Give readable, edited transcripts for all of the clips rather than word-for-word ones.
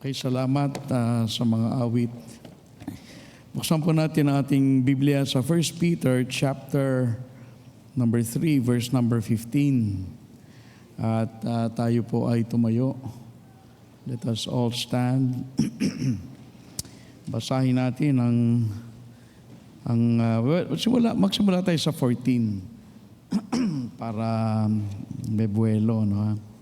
Okay, salamat sa mga awit. Buksan po natin ang ating Biblia sa 1 Peter chapter number 3, verse number 15. At tayo po ay tumayo. Let us all stand. Basahin natin magsimula tayo sa 14 para may buwelo, no?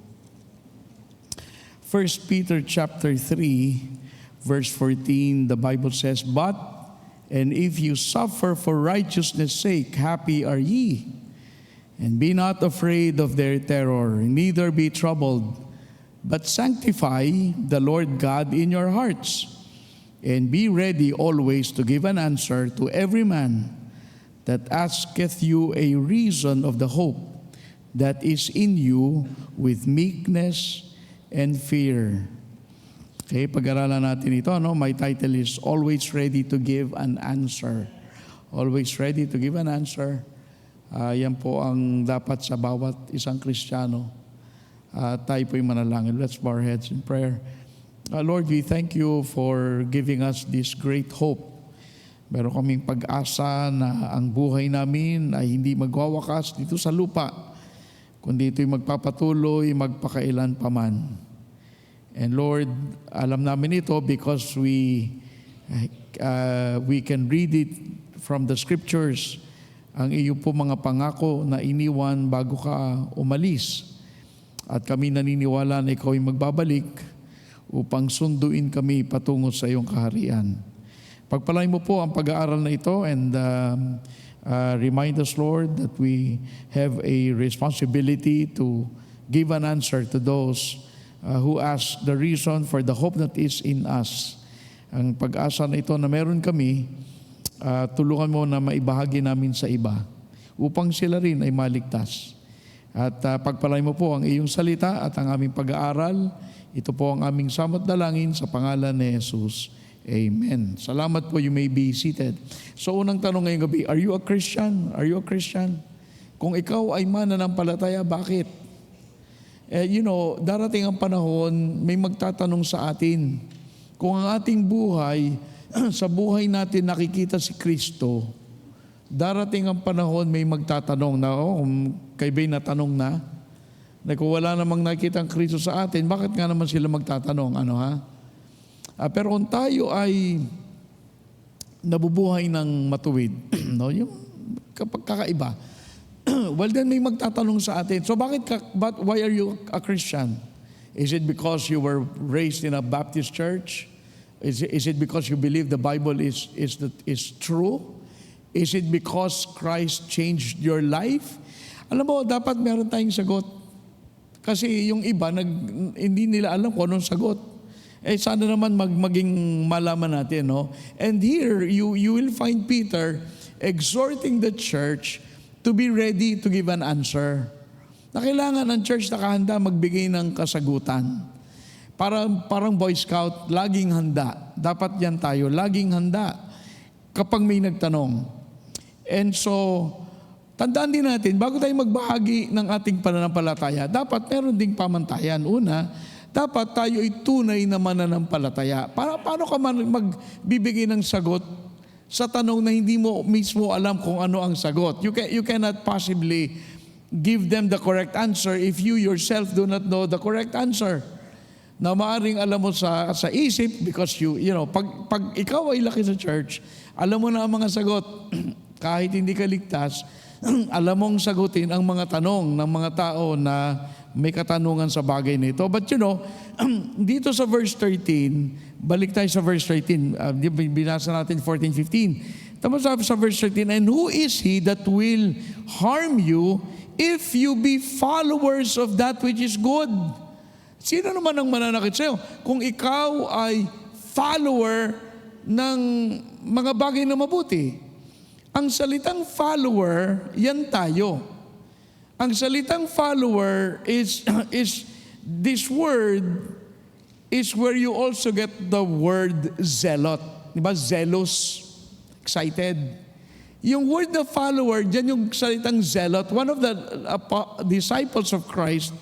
1 Peter chapter 3, verse 14, the Bible says, "But, and if you suffer for righteousness' sake, happy are ye. And be not afraid of their terror, neither be troubled, but sanctify the Lord God in your hearts, and be ready always to give an answer to every man that asketh you a reason of the hope that is in you with meekness and fear." Okay, pag-aralan natin ito, no? My title is Always Ready to Give an Answer. Always ready to give an answer. Yan po ang dapat sa bawat isang Kristiyano. Tayo po'y manalangin. Let's bow our heads in prayer. Lord, we thank you for giving us this great hope. Meron kaming pag-asa na ang buhay namin ay hindi magwawakas dito sa lupa, kundi ito'y magpapatuloy, magpakailan paman. And Lord, alam namin ito because we can read it from the scriptures, ang iyo po mga pangako na iniwan bago ka umalis. At kami naniniwala na ikaw ay magbabalik upang sunduin kami patungo sa iyong kaharian. Pagpalain mo po ang pag-aaral na ito and remind us, Lord, that we have a responsibility to give an answer to those who ask the reason for the hope that is in us. Ang pag-asa na ito na meron kami, tulungan mo na maibahagi namin sa iba upang sila rin ay maligtas. At pagpalain mo po ang iyong salita at ang aming pag-aaral. Ito po ang aming samot dalangin sa pangalan ni Jesus. Amen. Salamat po, you may be seated. So unang tanong ngayong gabi, are you a Christian? Are you a Christian? Kung ikaw ay mananampalataya, bakit? Darating ang panahon, may magtatanong sa atin, kung ang ating buhay, sa buhay natin nakikita si Kristo, darating ang panahon, may magtatanong na, kayo ba'y natanong na kung wala namang nakikita ang Kristo sa atin, bakit nga naman sila magtatanong? Pero kung tayo ay nabubuhay ng matuwid, no, yung kakaiba, well, then may magtatanong sa atin, so why are you a Christian? Is it because you were raised in a Baptist church? Is it because you believe the Bible is true? Is it because Christ changed your life? Alam mo, dapat meron tayong sagot. Kasi yung iba, hindi nila alam kung anong sagot. Sana naman maging malaman natin, no? And here, you will find Peter exhorting the church to be ready to give an answer. Na kailangan ng church nakahanda magbigay ng kasagutan. Parang Boy Scout, laging handa. Dapat yan tayo, laging handa kapag may nagtanong. And so, tandaan din natin, bago tayo magbahagi ng ating pananampalataya, dapat meron ding pamantayan. Una, dapat tayo ay tunay na mananampalataya. Paano ka magbibigay ng sagot sa tanong na hindi mo mismo alam kung ano ang sagot? You cannot possibly give them the correct answer if you yourself do not know the correct answer. Na maaring alam mo sa isip because pag ikaw ay laki sa church, alam mo na ang mga sagot. Kahit hindi ka ligtas, alam mong sagutin ang mga tanong ng mga tao na may katanungan sa bagay na ito. But dito sa verse 13, balik tayo sa verse 13. Binasa natin 14, 15. Tapos sa verse 13, and who is he that will harm you if you be followers of that which is good? Sino naman ang mananakit sa'yo? Kung ikaw ay follower ng mga bagay na mabuti. Ang salitang follower, yan tayo. Ang salitang follower is this word is where you also get the word zealot. Diba? Zealous. Excited. Yung word na follower, dyan yung salitang zealot. One of the disciples of Christ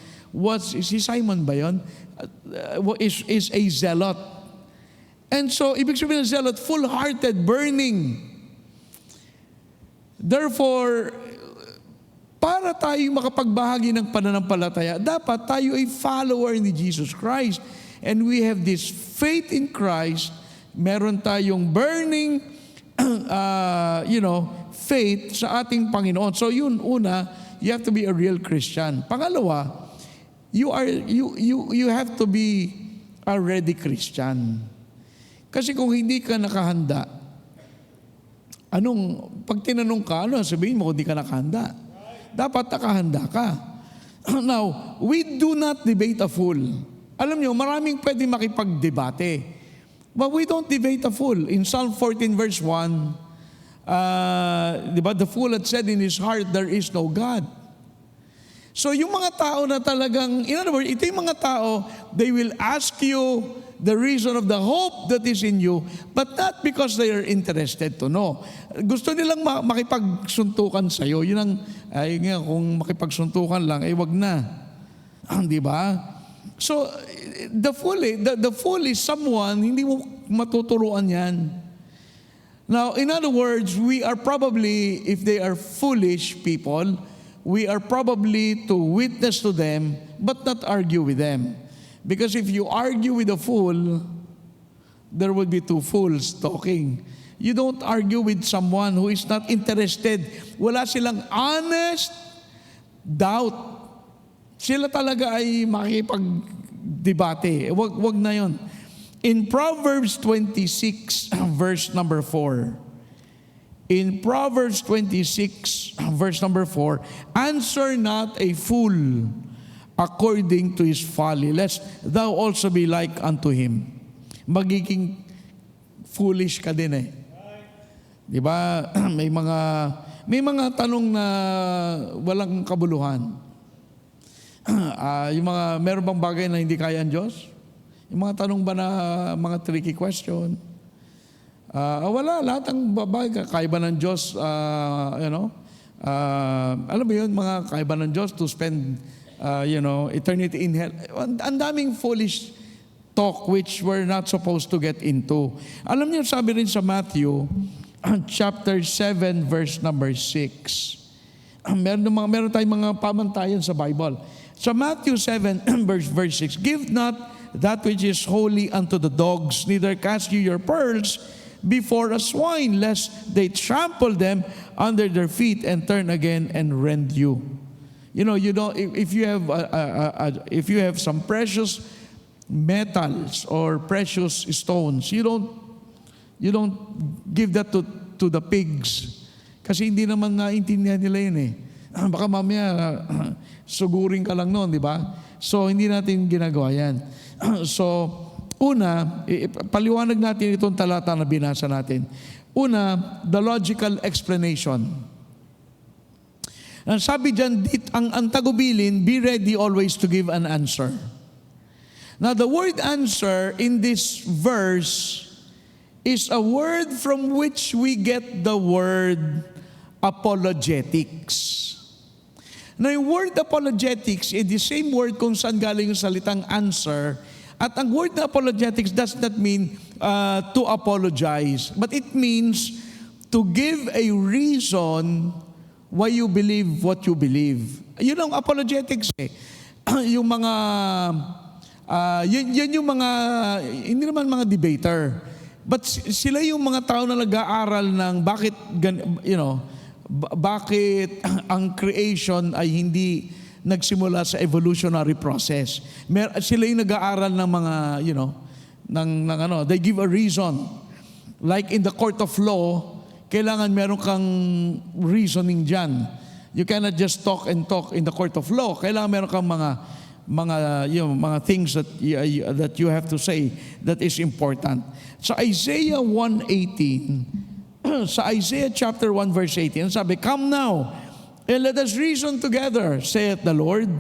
si Simon ba yun? Is a zealot. And so, ibig sabihin ng zealot, full-hearted, burning. Therefore, para tayo makapagbahagi ng pananampalataya, dapat tayo ay follower ni Jesus Christ. And we have this faith in Christ. Meron tayong burning, faith sa ating Panginoon. So yun, una, you have to be a real Christian. Pangalawa, you have to be a ready Christian. Kasi kung hindi ka nakahanda, pag tinanong ka, sabihin mo kung hindi ka nakahanda? Dapat nakahanda ka. Now, we do not debate a fool. Alam nyo, maraming pwede makipagdebate. But we don't debate a fool. In Psalm 14 verse 1, the fool had said in his heart, there is no God. So yung mga tao na talagang, in other words, ito yung mga tao, they will ask you the reason of the hope that is in you, but not because they are interested to know. Gusto nilang makipagsuntukan sa'yo. Yun ang, kung makipagsuntukan lang, wag na. Di ba? So, the fool is someone, hindi mo matuturuan yan. Now, in other words, we are probably, if they are foolish people, we are probably to witness to them, but not argue with them. Because if you argue with a fool, there will be two fools talking. You don't argue with someone who is not interested. Wala silang honest doubt. Sila talaga ay makipagdebate. Wag na yon. In Proverbs 26, verse number 4. In Proverbs 26, verse number 4, answer not a fool according to his folly, lest thou also be like unto him. Magiging foolish ka din eh. Di ba? May mga tanong na walang kabuluhan. Meron bang bagay na hindi kaya ang Diyos? Yung mga tanong ba na mga tricky question? Wala, lahat ng bagay kaya ba ng Diyos, alam mo yun, mga kaya ba ng Diyos to spend eternity in hell. Ang daming foolish talk which we're not supposed to get into. Alam niyo, sabi rin sa Matthew, chapter 7, verse number 6. Meron tayong mga pamantayan sa Bible. Sa Matthew 7, verse 6, give not that which is holy unto the dogs, neither cast you your pearls before a swine, lest they trample them under their feet and turn again and rend you. If you have some precious metals or precious stones, you don't give that to the pigs. Kasi hindi naman naintindihan nila yun eh. Baka mamaya sugurin ka lang noon, di ba? So hindi natin ginagawa yan. So una, paliwanag natin itong talata na binasa natin. Una, the logical explanation. Ang sabi dyan, ang tagubilin, be ready always to give an answer. Now, the word answer in this verse is a word from which we get the word apologetics. Now, yung word apologetics is the same word kung saan galing yung salitang answer. At ang word na apologetics does not mean to apologize, but it means to give a reason why you believe what you believe. Yun ang apologetics eh. Yung mga, yan yung mga, hindi naman mga debater, but sila yung mga tao na nag-aaral ng bakit ang creation ay hindi nagsimula sa evolutionary process. Sila yung nag-aaral ng mga, they give a reason. Like in the court of law, kailangan meron kang reasoning dyan. You cannot just talk and talk in the court of law. Kailangan meron kang mga things that you have to say that is important. Sa Isaiah 1:18, sa Isaiah chapter 1 verse 18, sabi, "Come now, and let us reason together, saith the Lord.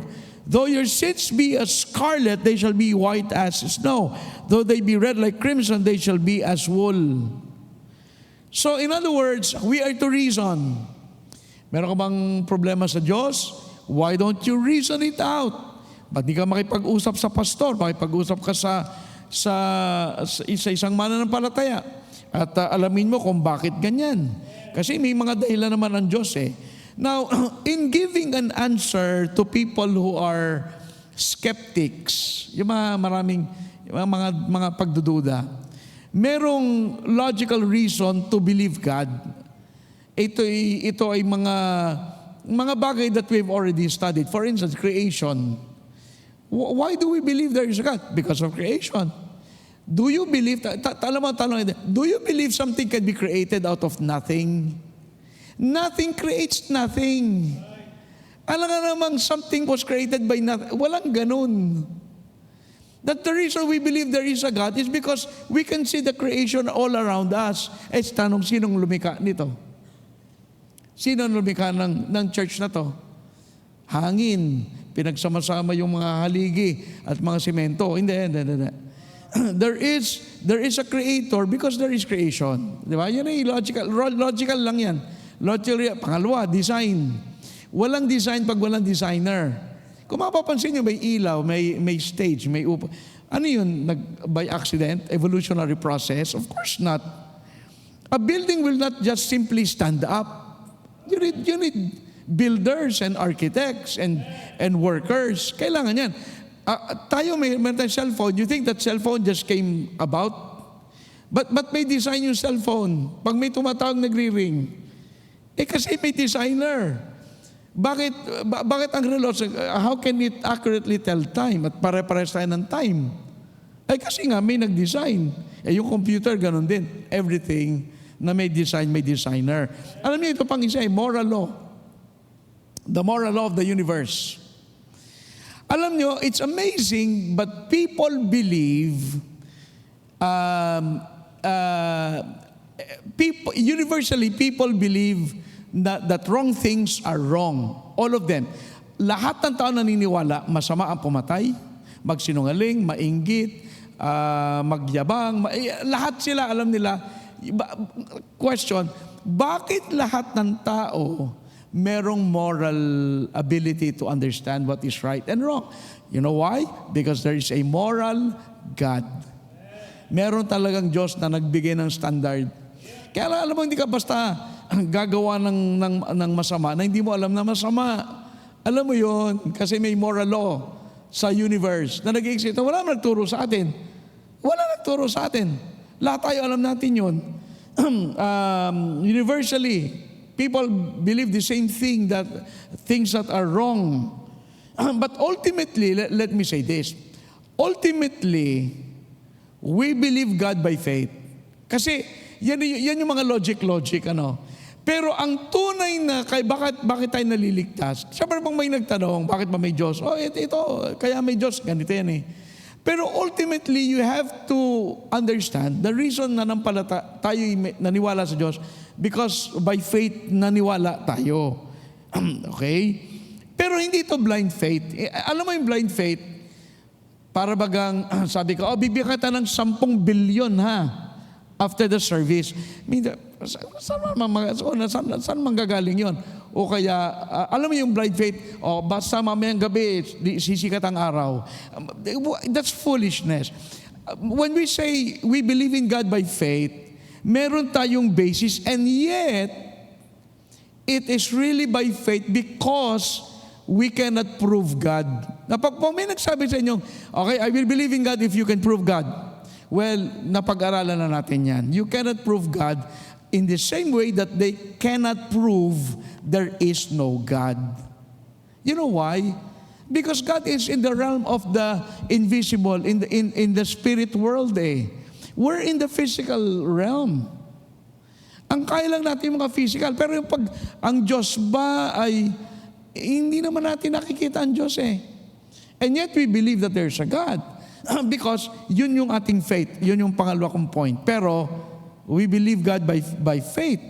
Though your sins be as scarlet, they shall be white as snow. Though they be red like crimson, they shall be as wool." So in other words, we are to reason. Meron ka bang problema sa Diyos? Why don't you reason it out? Ba't di ka makipag-usap sa pastor? Makipag-usap ka sa isang mananampalataya. At alamin mo kung bakit ganyan. Kasi may mga dahilan naman ang Diyos eh. Now, in giving an answer to people who are skeptics, yung mga pagdududa, merong logical reason to believe God. Ito ay mga bagay that we've already studied. For instance, creation. Why do we believe there is a God? Because of creation. Do you believe, do you believe something can be created out of nothing? Nothing creates nothing. Alam nga namang something was created by nothing. Walang ganun. That the reason we believe there is a God is because we can see the creation all around us. Tanong, sinong lumikha nito? Sino lumikha ng church na to? Hangin. Pinagsama-sama yung mga haligi at mga semento. Hindi. There is a creator because there is creation. Di ba? Yan ay logical lang yan. Pangalawa, design. Walang design pag walang designer. Kung mapapansin nyo, may ilaw, may stage, may upo. Ano yun? By accident? Evolutionary process? Of course not. A building will not just simply stand up. You need builders and architects and workers. Kailangan yan. Tayo may tayong cellphone. You think that cellphone just came about? But may design yung cellphone. Pag may tumatawag nagri-ring, kasi may designer. Bakit ang reload? How can it accurately tell time? At pare-pares tayo ng time. Kasi nga may nag-design. Yung computer, ganun din. Everything na may design, may designer. Alam niyo, ito pang isa, moral law. The moral law of the universe. Alam nyo, it's amazing, but people believe, universally, people believe that wrong things are wrong. All of them. Lahat ng tao naniniwala, masama ang pumatay, magsinungaling, mainggit, magyabang, lahat sila, alam nila. Question, bakit lahat ng tao merong moral ability to understand what is right and wrong? You know why? Because there is a moral God. Meron talagang Diyos na nagbigay ng standard. Kaya alam mo, hindi ka basta gagawa ng masama na hindi mo alam na masama. Alam mo yon, kasi may moral law sa universe na nag-exist. Wala man nagturo sa atin. Wala nagturo sa atin. Lahat tayo alam natin yun. Universally, people believe the same thing, that things that are wrong. But ultimately, let me say this. Ultimately, we believe God by faith. Kasi yan yung mga logic, ano. Pero ang tunay na, bakit tayo naliligtas? Siyempre pag may nagtanong, bakit ba may Diyos? Ito, kaya may Diyos, ganito yan eh. Pero ultimately, you have to understand the reason na tayo naniwala sa Diyos, because by faith naniwala tayo. Okay? Pero hindi ito blind faith. Alam mo yung blind faith? Para bagang, sabi ko, bibigyan kita ng 10 bilyon ha, after the service. Saan manggagaling yon? O kaya, alam mo yung blind faith, basta mamayang gabi, sisikat ang araw. That's foolishness. When we say we believe in God by faith, meron tayong basis, and yet, it is really by faith because we cannot prove God. Pag may nagsabi sa inyo, okay, I will believe in God if you can prove God. Well, napag-aralan na natin yan. You cannot prove God in the same way that they cannot prove there is no God. You know why? Because God is in the realm of the invisible, in the spirit world eh. We're in the physical realm. Ang kaya lang natin yung mga physical, pero yung ang Diyos ba ay hindi naman natin nakikita ang Diyos eh. And yet we believe that there's a God. Because yun yung ating faith. Yun yung pangalawa kong point. Pero we believe God by faith.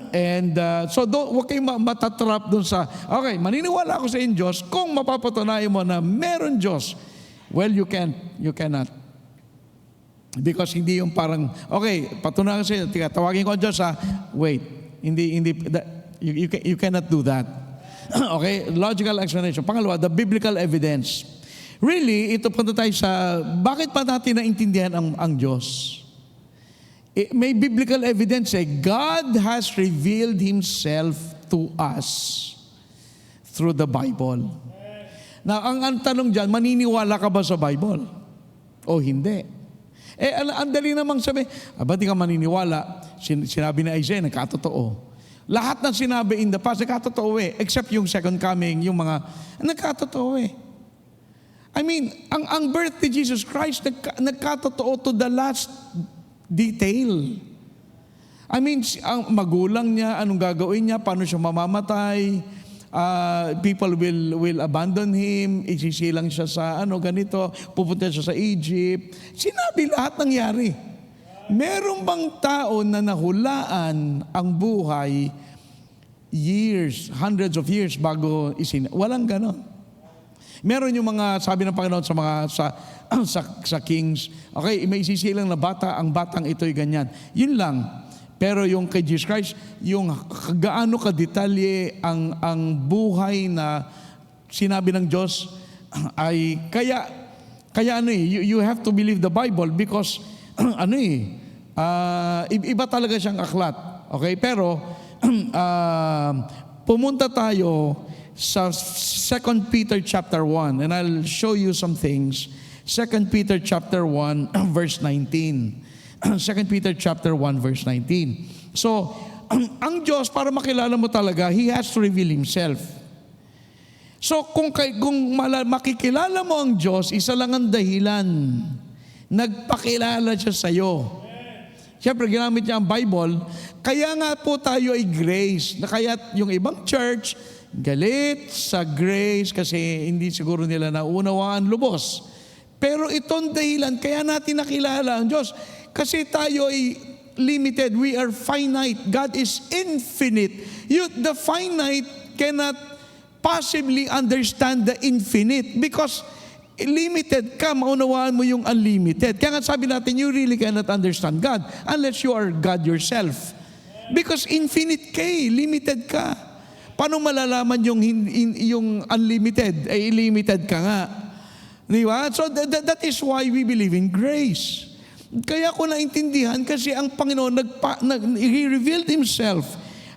And so huwag kayong matatrap dun sa, okay, maniniwala ako sa Diyos kung mapapatunayan mo na meron Diyos. Well, you cannot. Because hindi yung parang, okay, patunayan ko sa Diyos, tawagin ko ang Diyos wait, you cannot do that. Okay, logical explanation. Pangalawa, the biblical evidence. Really, ito punta tayo sa, bakit pa natin naintindihan ang Diyos? May biblical evidence God has revealed Himself to us through the Bible. Now, ang tanong dyan, maniniwala ka ba sa Bible? O hindi? Ang dali namang sabi, ba't di ka maniniwala? Sinabi ni Isaiah, nagkatotoo. Lahat ng sinabi in the past, nagkatotoo except yung second coming, yung mga, nagkatotoo I mean, ang birth ni Jesus Christ, nagkatotoo to the last detail. I mean, ang magulang niya, anong gagawin niya, paano siya mamamatay, people will abandon him, isisilang siya sa ganito, pupunta siya sa Egypt. Sinabi lahat nangyari. Meron bang tao na nahulaan ang buhay years, hundreds of years bago walang ganon. Meron yung mga, sabi ng Panginoon sa mga sa Kings, okay, may isisilang na bata, ang batang ito'y ganyan. Yun lang. Pero yung kay Jesus Christ, yung gaano kadetalye ang buhay na sinabi ng Diyos ay kaya you have to believe the Bible because iba talaga siyang aklat. Okay? Pero pumunta tayo sa 2 Peter chapter 1 and I'll show you some things. 2 Peter chapter 1 verse 19. 2 Peter chapter 1 verse 19. So, ang Diyos para makilala mo talaga, He has to reveal Himself. So, kung makikilala mo ang Diyos, isa lang ang dahilan. Nagpakilala siya sa iyo. Siyempre, ginamit niya ang Bible. Kaya nga po tayo ay grace. Na kaya yung ibang church, galit sa grace kasi hindi siguro nila naunawaan lubos. Pero itong dahilan, kaya natin nakilala ang Diyos. Kasi tayo ay limited. We are finite. God is infinite. The finite cannot possibly understand the infinite because limited ka, maunawaan mo yung unlimited. Kaya nga sabi natin, you really cannot understand God unless you are God yourself. Because infinite ka limited ka. Paano malalaman yung unlimited? Limited ka nga. Di ba? So that is why we believe in grace. Kaya ko naintindihan kasi ang Panginoon He revealed Himself.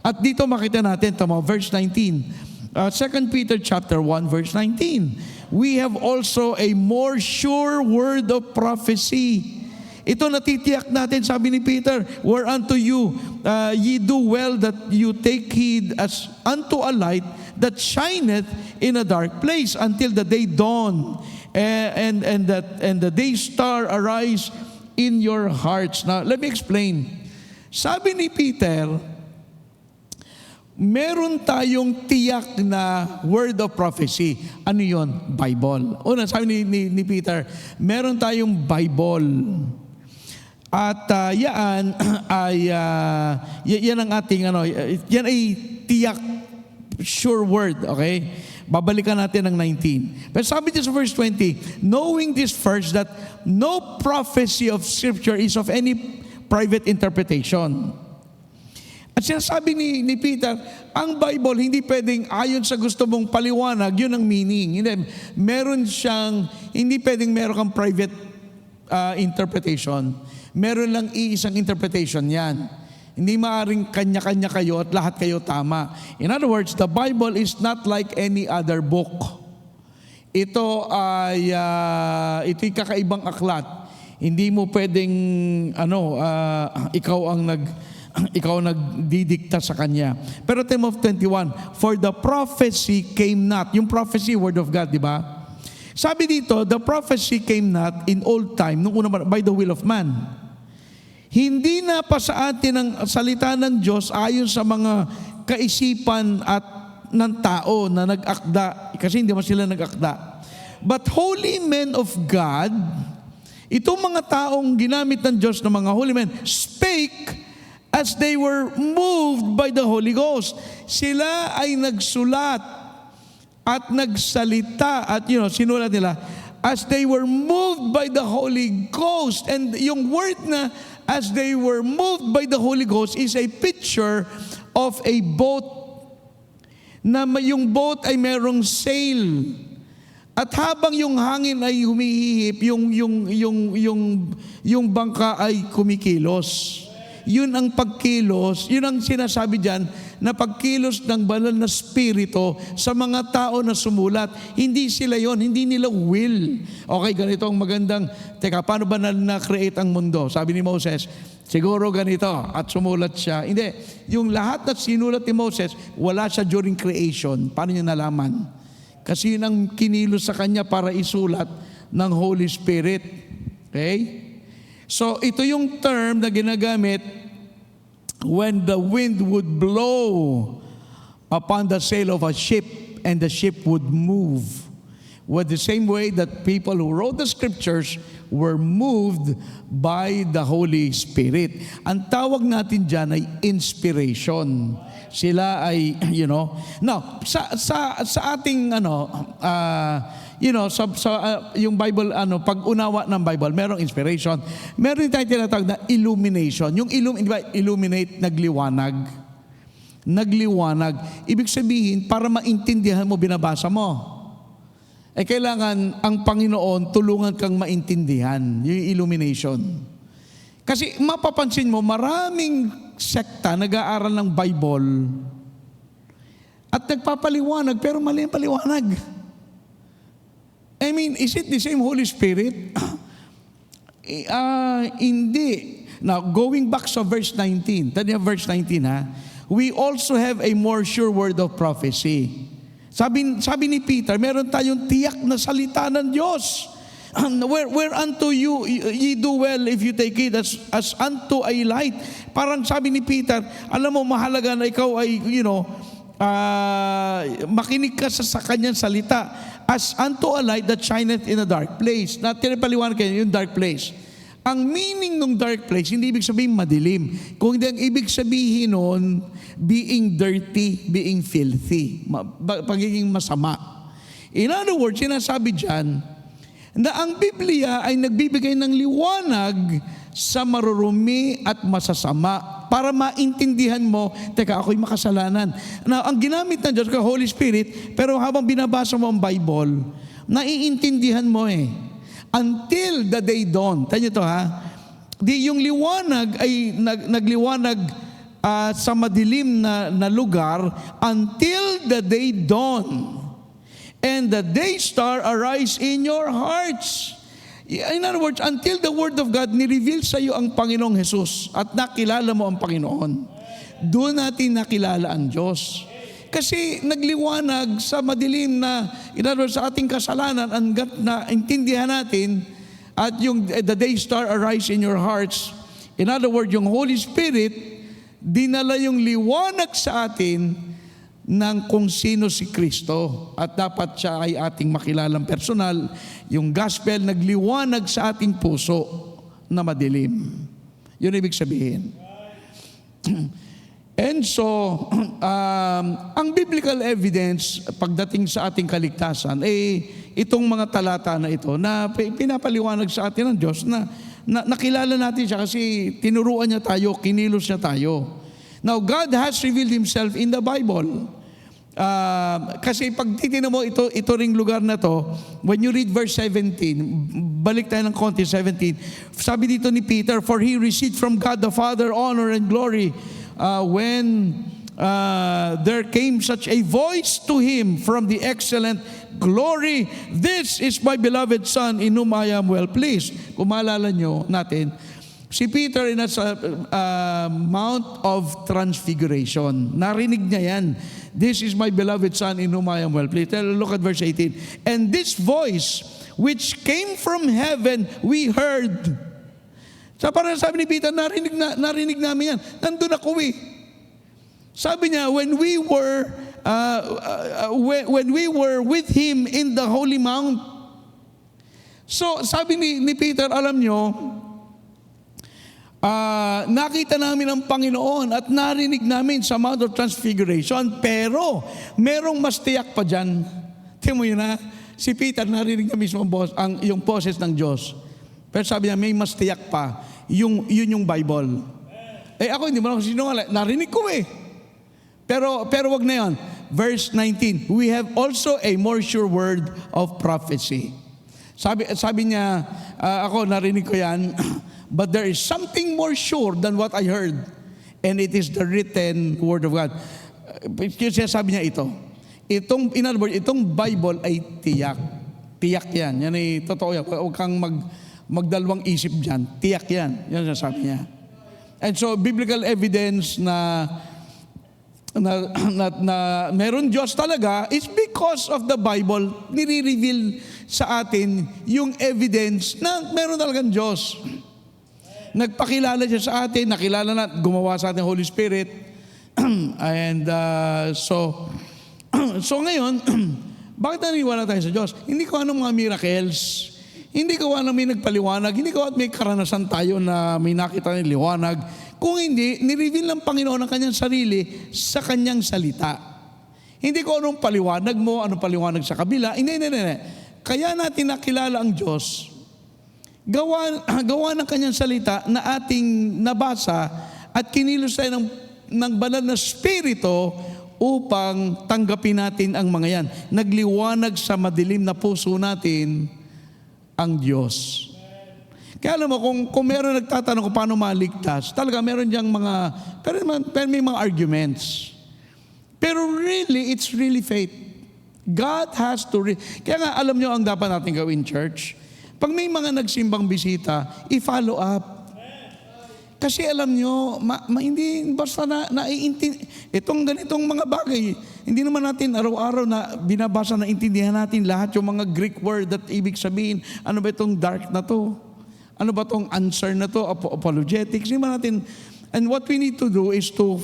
At dito makita natin, verse 19. 2 Peter chapter 1 verse 19. We have also a more sure word of prophecy. Ito natitiyak natin, sabi ni Peter, whereunto you, ye do well that you take heed as unto a light that shineth in a dark place until the day dawn, and the day star arise in your hearts. Now, let me explain. Sabi ni Peter, meron tayong tiyak na word of prophecy. Ano yon? Bible. Una, sabi ni Peter, meron tayong Bible. At yan ang ating yan ay tiyak sure word, okay? Babalikan natin ng 19. Pero sabi niya sa verse 20, knowing this first that no prophecy of Scripture is of any private interpretation. At sinasabi ni Peter, ang Bible hindi pwedeng ayon sa gusto mong paliwanag, yun ang meaning. Hindi pwedeng meron kang private interpretation. Meron lang iisang interpretation yan. Hindi maaaring kanya-kanya kayo at lahat kayo tama. In other words, the Bible is not like any other book. Ito'y kakaibang aklat. Hindi mo pwedeng ikaw nagdidikta sa kanya. Pero Timothy 21, for the prophecy came not. Yung prophecy, word of God, di ba? Sabi dito, the prophecy came not in old time, nung una by the will of man. Hindi na pa sa atin ang salita ng Diyos ayon sa mga kaisipan at ng tao na nag-akda. Kasi hindi man sila nag-akda. But holy men of God, itong mga taong ginamit ng Diyos na mga holy men, spake as they were moved by the Holy Ghost. Sila ay nagsulat at nagsalita at sinulat nila as they were moved by the Holy Ghost. And yung word na as they were moved by the Holy Ghost is a picture of a boat na yung boat ay merong sail. At habang yung hangin ay humihihip, yung bangka ay kumikilos. Yun ang pagkilos, yun ang sinasabi diyan na pagkilos ng banal na spirito sa mga tao na sumulat. Hindi sila yon, hindi nila will. Okay, ganito ang magandang, teka, paano ba na-create ang mundo? Sabi ni Moses, siguro ganito, at sumulat siya. Hindi, yung lahat na sinulat ni Moses, wala siya during creation. Paano niya nalaman? Kasi yun ang kinilos sa kanya para isulat ng Holy Spirit. Okay? So, ito yung term na ginagamit when the wind would blow upon the sail of a ship and the ship would move. With the same way that people who wrote the scriptures were moved by the Holy Spirit. Ang tawag natin dyan ay inspiration. Sila ay, now, sa ating, yung Bible, pag-unawa ng Bible, merong inspiration. Meron tayong tinatawag na illumination. Yung illuminate, nagliwanag. Nagliwanag. Ibig sabihin, para maintindihan mo, binabasa mo. Kailangan ang Panginoon tulungan kang maintindihan. Yung illumination. Kasi mapapansin mo, maraming sekta nag-aaral ng Bible at nagpapaliwanag, pero mali ang paliwanag. I mean, is it the same Holy Spirit? Hindi. Now, going back sa verse 19, tanya verse 19 ha, we also have a more sure word of prophecy. Sabi ni Peter, meron tayong tiyak na salita ng Diyos. Whereunto ye do well if you take it as unto a light. Parang sabi ni Peter, alam mo, mahalaga na ikaw ay, makinig ka sa kanyang salita. As unto a light that shineth in a dark place. Na tinapaliwanag kayo yung dark place. Ang meaning ng dark place, hindi ibig sabihin madilim. Kung hindi ang ibig sabihin nun, being dirty, being filthy. Pagiging masama. In other words, sinasabi dyan, na ang Biblia ay nagbibigay ng liwanag sa marurumi at masasama para maintindihan mo, teka, ako'y makasalanan. Na ang ginamit ng Diyos, Holy Spirit, pero habang binabasa mo ang Bible, naiintindihan mo until the day dawn. Tayo ito yung liwanag ay nagliwanag sa madilim na lugar until the day dawn. And the day star arise in your hearts. In other words, until the Word of God nireveal sa iyo ang Panginoong Jesus at nakilala mo ang Panginoon, doon natin nakilala ang Diyos. Kasi nagliwanag sa madilim na, in other words, sa ating kasalanan, hanggat na intindihan natin at yung the day star arise in your hearts. In other words, yung Holy Spirit, dinala yung liwanag sa atin ng kung sino si Kristo at dapat siya ay ating makilalang personal. Yung gospel nagliwanag sa ating puso na madilim. Yun ibig sabihin. And so, ang biblical evidence pagdating sa ating kaligtasan, itong mga talata na ito na pinapaliwanag sa atin ng Diyos na nakilala natin siya kasi tinuruan niya tayo, kinilos niya tayo. Now, God has revealed Himself in the Bible. Kasi pag titignan mo ito ring lugar na to, when you read verse 17, balik tayo ng konti, 17, sabi dito ni Peter, for he received from God the Father honor and glory when there came such a voice to him from the excellent glory, this is my beloved Son in whom I am well pleased. Kung maalala nyo natin, si Peter ay nasa Mount of Transfiguration. Narinig niya yan. This is my beloved Son in whom I am well pleased. Look at verse 18. And this voice which came from heaven, we heard. So parang sabi ni Peter, narinig namin yan. Nandun ako Sabi niya, when we were with Him in the Holy Mount, So, sabi ni Peter, alam nyo, nakita namin ang Panginoon at narinig namin sa Mount of Transfiguration, pero merong mas tiyak pa dyan. Tingnan mo yun na, si Peter narinig na mismo yung boses ng Diyos. Pero sabi niya, may mas tiyak pa, yun yung Bible. Ako hindi mo na sinungaling, narinig ko Pero wag na yun. Verse 19, we have also a more sure word of prophecy. Sabi niya, ako narinig ko yan, but there is something more sure than what I heard, and it is the written word of God. Kasi sabi niya in other words, itong Bible ay tiyak. Tiyak yan. Yan ay totoo yan. Huwag kang magdalawang isip dyan. Tiyak yan. Yan ang sabi niya. And so, biblical evidence na meron Diyos talaga is because of the Bible, nire-reveal sa atin yung evidence na meron talagang Diyos. Nagpakilala siya sa atin, nakilala na, gumawa sa atin Holy Spirit. And so ngayon, bakit naniniwala tayo sa Diyos? Hindi ko anong mga miracles, hindi ko anong may nagpaliwanag, hindi ko at may karanasan tayo na may nakita ng liwanag. Kung hindi, nireveal ng Panginoon ang kanyang sarili sa kanyang salita. Hindi ko anong paliwanag mo, anong paliwanag sa kabila. Hindi. Kaya natin nakilala ang Diyos, gawa ng kanyang salita na ating nabasa at kinilos tayo ng banal na Espiritu upang tanggapin natin ang mga yan. Nagliwanag sa madilim na puso natin ang Diyos. Kaya alam mo, kung meron nagtatanong kung paano maligtas, talaga meron diyang pero may mga arguments. Pero really, it's really faith. God has to... Kaya nga, alam nyo ang dapat natin gawin, church? Pag may mga nagsimbang bisita, i-follow up. Kasi alam nyo, hindi basta itong ganitong mga bagay, hindi naman natin araw-araw na binabasa na intindihan natin lahat yung mga Greek word that ibig sabihin, ano ba itong dark na to? Ano ba itong answer na to? Apologetics. Hindi naman natin. And what we need to do is to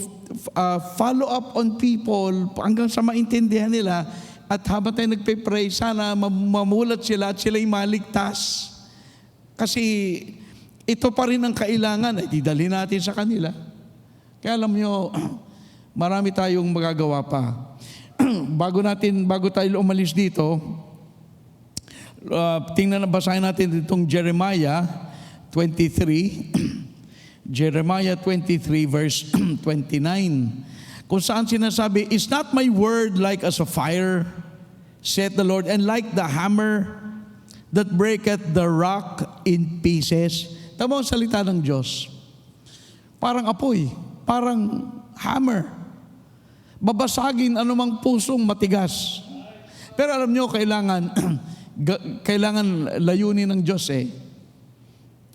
follow up on people hanggang sa maintindihan nila. At habang tayo nagpe-pray, sana mamulat sila at sila'y maligtas. Kasi ito pa rin ang kailangan ay didali natin sa kanila. Kaya alam nyo, marami tayong magagawa pa. bago tayo umalis dito, basahin natin itong Jeremiah 23. Jeremiah 23 verse 29. Kung saan sinasabi, is not my word like as a fire, saith the Lord, and like the hammer that breaketh the rock in pieces. Tama ang salita ng Diyos. Parang apoy, parang hammer. Babasagin anumang pusong matigas. Pero alam nyo, kailangan layunin ng Diyos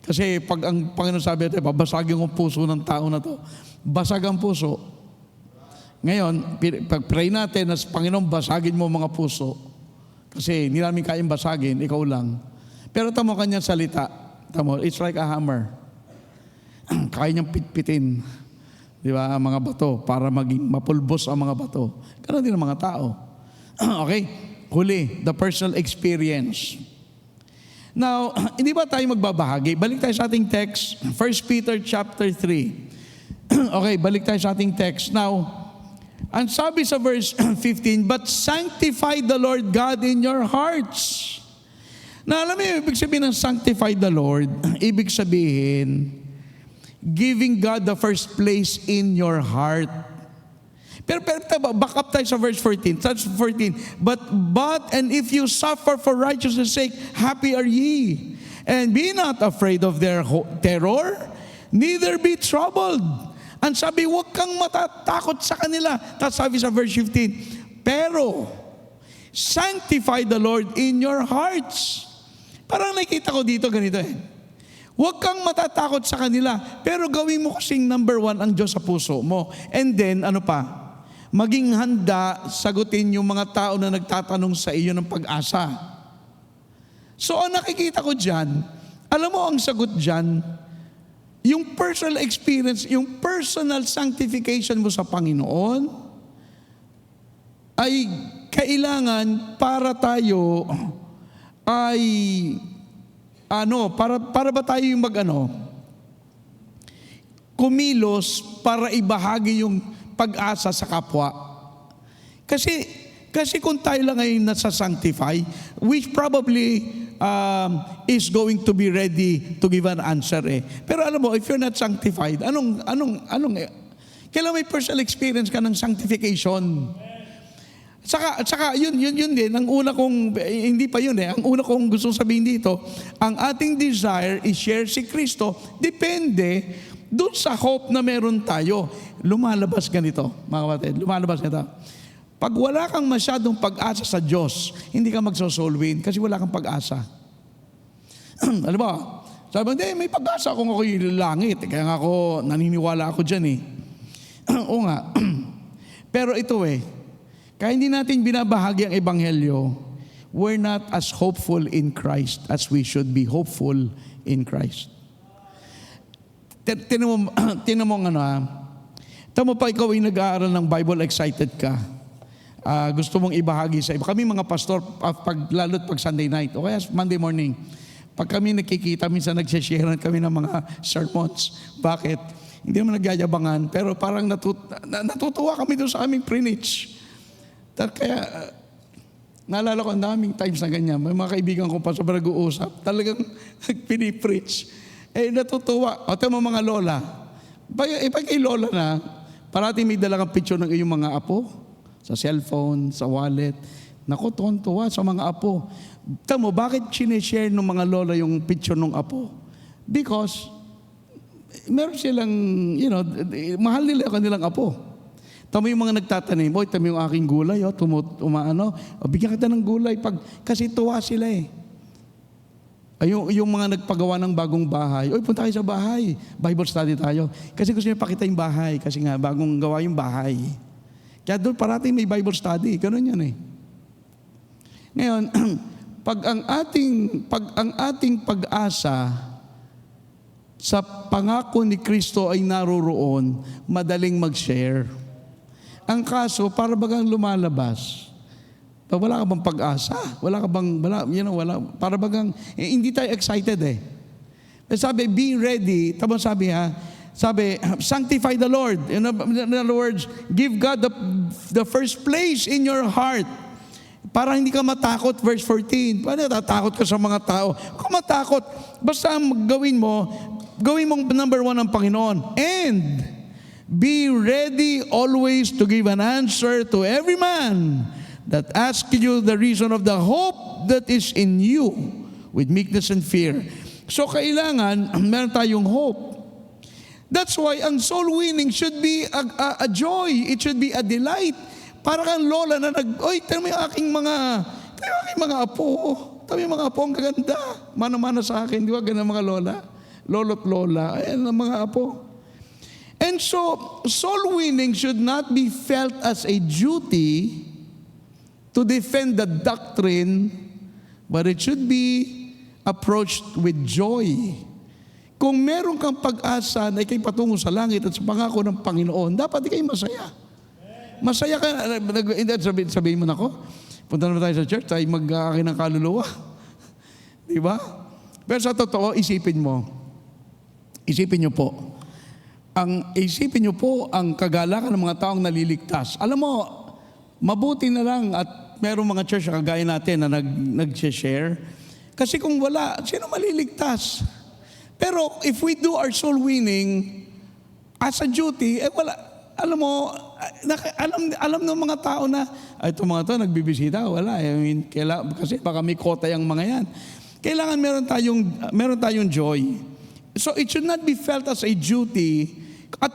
Kasi pag ang Panginoon sabi natin, babasagin ang puso ng tao na to. Basag ang puso. Ngayon, pag-pray natin na Panginoon, basagin mo mga puso. Kasi hindi namin kayang basagin, ikaw lang. Pero tamo kanyang salita. Tamo, it's like a hammer. Kaya niyang pitpitin. Di ba? Ang mga bato para maging mapulbos ang mga bato. Ganun din ang mga tao. Okay? Huli, the personal experience. Now, hindi ba tayo magbabahagi? Balik tayo sa ating text, 1 Peter chapter 3. Okay, balik tayo sa ating text. Now, ang sabi sa verse 15, but sanctify the Lord God in your hearts. Na alam mo yung ibig sabihin ng sanctify the Lord, ibig sabihin, giving God the first place in your heart. Pero back up tayo sa verse 14. But and if you suffer for righteousness' sake, happy are ye. And be not afraid of their terror, neither be troubled. Ang sabi, huwag kang matatakot sa kanila. Tapos sabi sa verse 15, pero sanctify the Lord in your hearts. Parang nakita ko dito ganito Huwag kang matatakot sa kanila, pero gawin mo kasing number 1 ang Diyos sa puso mo. And then, ano pa? Maging handa sagutin yung mga tao na nagtatanong sa iyo ng pag-asa. So, ang nakikita ko dyan, alam mo ang sagot dyan, yung personal experience, yung personal sanctification mo sa Panginoon, ay kailangan para tayo ay para ba tayo yung kumilos para ibahagi yung pag-asa sa kapwa? Kasi kung tayo lang ay nasa-sanctify, which probably is going to be ready to give an answer eh. Pero alam mo, if you're not sanctified, kailangan may personal experience ka ng sanctification. Saka yun din, ang una kong, hindi pa yun eh, ang una kong gusto sabihin dito, ang ating desire is share si Kristo, depende doon sa hope na meron tayo. Lumalabas ganito, mga kapatid, lumalabas ganito. Pag wala kang masyadong pag-asa sa Diyos, hindi ka magso-soul win kasi wala kang pag-asa. Alam ba? Sabi mo, hindi, may pag-asa kung ako'y langit. Kaya nga ako, naniniwala ako dyan eh. Oo nga. Pero ito kaya hindi natin binabahagi ang ebanghelyo, we're not as hopeful in Christ as we should be hopeful in Christ. Tinan mo pa ikaw ay nag-aaral ng Bible, excited ka. Gusto mong ibahagi sa iba. Kami mga pastor, lalo't pag Sunday night, o kaya Monday morning, pag kami nakikita, minsan nagsishare kami ng mga sermons. Bakit? Hindi naman nagyayabangan, pero parang natutuwa kami doon sa aming preach. Kaya, naalala ko ang daming times na ganyan. May mga kaibigan ko pa sa nag-uusap, talagang pinipreach. Natutuwa. O ito mga lola. Pag kay lola na, parati may dala kang picture ng iyong mga apo, sa cellphone, sa wallet. Naku, tuwan-tuwa sa mga apo. Tamo, bakit sinishare ng mga lola yung picture ng apo? Because, meron silang, mahal nila yung kanilang apo. Tamo yung mga nagtatanim, tamo yung aking gulay, bigyan kita ng gulay. Kasi tuwa sila eh. Yung mga nagpagawa ng bagong bahay, punta kayo sa bahay, Bible study tayo. Kasi gusto niya pakita yung bahay, kasi nga bagong gawa yung bahay. Kaya doon parating may Bible study, ganun yan eh. Ngayon, pag ang ating pag-asa sa pangako ni Kristo ay naroroon, madaling mag-share. Ang kaso, para bagang lumalabas, pag wala ka bang pag-asa? Para bagang, hindi tayo excited eh. Sabi, be ready. Tapos sabi, sanctify the Lord. In other words, give God the first place in your heart. Para hindi ka matakot, verse 14. Paano tatakot ka sa mga tao? Kung matakot, basta gawin mong number 1 ang Panginoon. And be ready always to give an answer to every man that asks you the reason of the hope that is in you with meekness and fear. So kailangan, meron tayong hope. That's why ang soul winning should be a joy. It should be a delight. Para kang lola na tignan mo yung aking mga apo. Tignan mo yung mga apo, ang gaganda. Mana-mana sa akin, di ba? Ganun mga lola. Lolo't lola. Ayan ang mga apo. And so, soul winning should not be felt as a duty to defend the doctrine, but it should be approached with joy. Kung meron kang pag-asa na ikay patungo sa langit at sa pangako ng Panginoon, dapat ikay masaya. Masaya ka, sabihin mo na ko, punta naman tayo sa church, tayo mag-akin ng kaluluwa. Di ba? Pero sa totoo, isipin niyo po ang kagalakan ng mga taong naliligtas. Alam mo, mabuti na lang at merong mga church kagaya natin na nag-share. Kasi kung wala, sino maliligtas? Pero if we do our soul winning as a duty, wala. Alam mo, alam ng mga tao na, itong mga to nagbibisita, wala. Kasi baka may kota yung mga yan. Kailangan meron tayong joy. So it should not be felt as a duty. At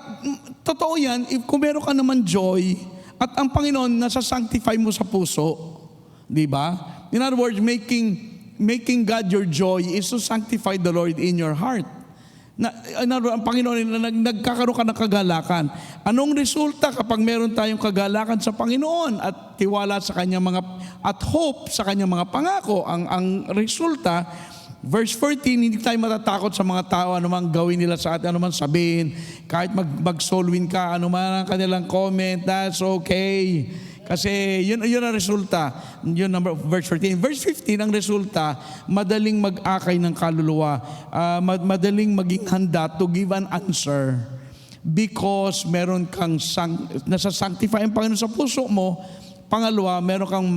totoo yan, kung meron ka naman joy, at ang Panginoon nasa-sanctify mo sa puso, di ba? In other words, making God your joy is to sanctify the Lord in your heart. Ang Panginoon, nagkakaroon ka ng kagalakan. Anong resulta kapag meron tayong kagalakan sa Panginoon at tiwala sa kanyang at hope sa kanyang mga pangako? Ang resulta, verse 14, hindi tayo matatakot sa mga tao, anumang gawin nila sa atin, anumang sabihin, kahit mag-soul win ka, anuman ang kanilang comment, that's okay. Kasi yun ang resulta. Yun verse 14. Verse 15, ang resulta, madaling mag-akay ng kaluluwa. Madaling maging handa to give an answer. Because meron kang nasa-sanctify ang Panginoon sa puso mo. Pangalawa, meron kang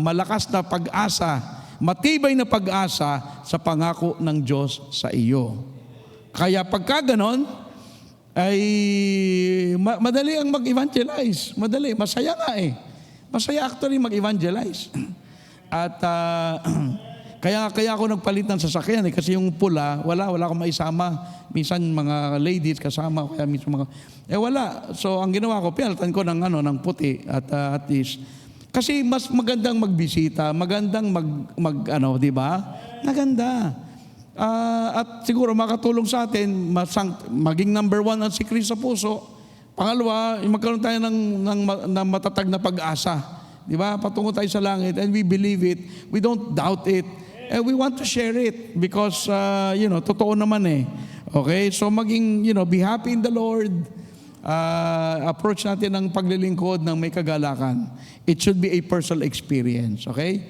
malakas na pag-asa, matibay na pag-asa sa pangako ng Diyos sa iyo. Kaya pagka ganon, ay madali ang mag-evangelize. Madali, masaya nga eh. Masaya actually mag-evangelize. At kaya ako nagpalit ng sasakyan eh, kasi yung pula, wala akong maisama. Minsan mga ladies kasama, kaya minsan wala. So ang ginawa ko, pinalitan ko ng puti at least. Kasi mas magandang magbisita, magandang di ba? Maganda. At siguro makatulong sa atin, maging number 1 ang si Kristo sa puso. Pangalawa, magkaroon tayo ng matatag na pag-asa. Di ba? Patungo tayo sa langit and we believe it. We don't doubt it. And we want to share it because, totoo naman eh. Okay? So maging, be happy in the Lord. Approach natin ang paglilingkod ng may kagalakan. It should be a personal experience. Okay?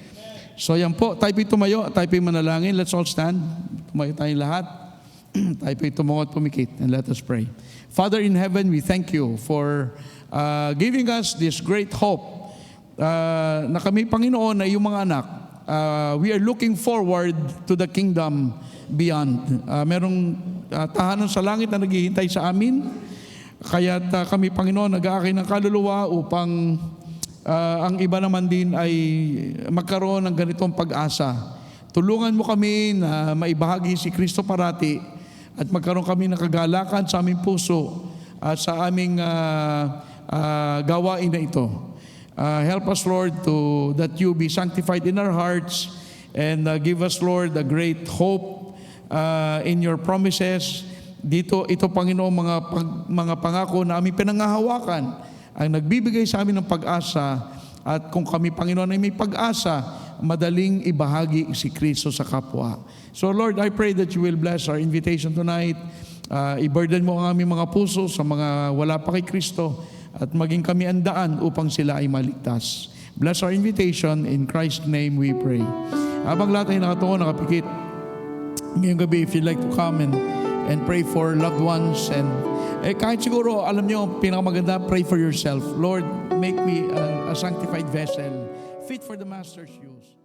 So yan po, tayo tumayo, tayo manalangin. Let's all stand. Tumayo tayong lahat. Tayo tumungo at pumikit. And let us pray. Father in heaven, we thank you for giving us this great hope na kami, Panginoon, na iyong mga anak. We are looking forward to the kingdom beyond. Merong tahanan sa langit na naghihintay sa amin. Kaya't kami, Panginoon, nag-aakay ng kaluluwa upang ang iba naman din ay magkaroon ng ganitong pag-asa. Tulungan mo kami na maibahagi si Kristo parati at magkaroon kami ng kagalakan sa aming puso at sa aming gawain na ito. Help us, Lord, that you be sanctified in our hearts and give us, Lord, a great hope in your promises. Ito, Panginoon, mga pangako na aming pinangahawakan ang nagbibigay sa amin ng pag-asa at kung kami, Panginoon, ay may pag-asa, madaling ibahagi si Kristo sa kapwa. So Lord, I pray that you will bless our invitation tonight. I-burden mo ang aming mga puso sa mga wala pa kay Kristo at maging kami ang daan upang sila ay maligtas. Bless our invitation. In Christ's name we pray. Habang lahat ay nakatungo, nakapikit, ngayong gabi, if you'd like to come and pray for loved ones and kahit siguro, alam nyo, pinakamaganda, pray for yourself. Lord, make me a sanctified vessel, fit for the Master's use.